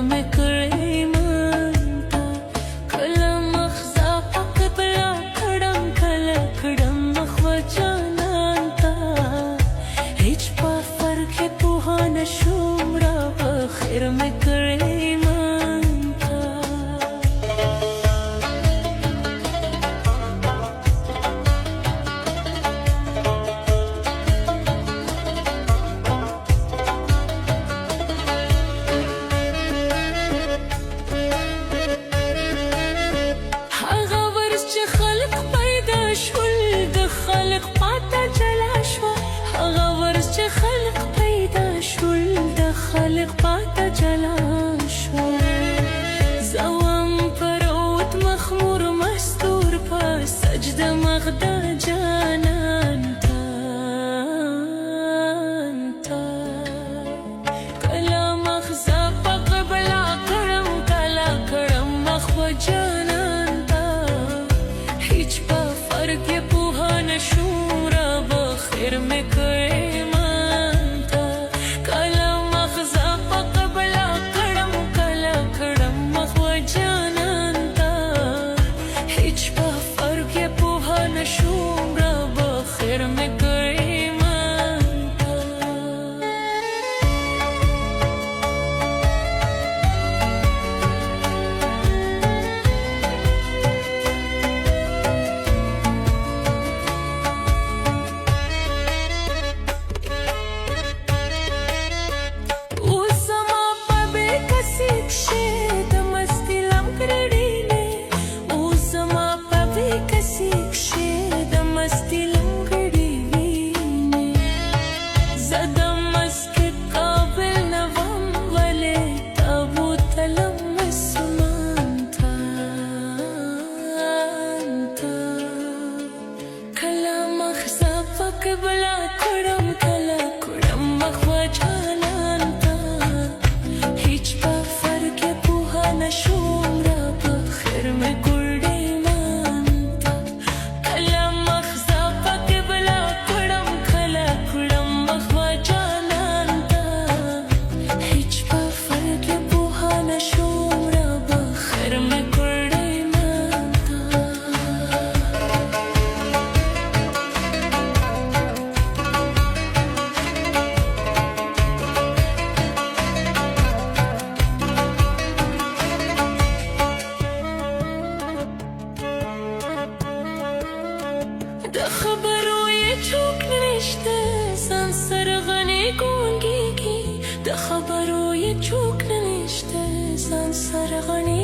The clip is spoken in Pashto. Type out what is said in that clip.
مې کړې مانتا کله مخزا پک بلا کړم کله کړم مخ جانان تا هیڅ په فرق پوه نشوم را خیر مې کړې مانتا خلق پاتا جلا شو زوام پروت مخمور مستور پا سجد مغدا جانان تا کلا مخزا پا قبلا کرم کلا کرم مخو جانان تا هیچ پا فرق پوها نشون را بخیر میں کرے بلا کړم کله کړم مخوا جانان تا هیڅ په فرق پوه نشوم را په خیر مې کړې مانتا کله مخزا پک بلا کړم کله کړم مخوا جانان تا هیڅ په فرق پوه نشوم را په خیر مې خبرو یې څوک نشته ځان سره غني ګونګېږي د خبرو یې څوک نشته ځان سره غني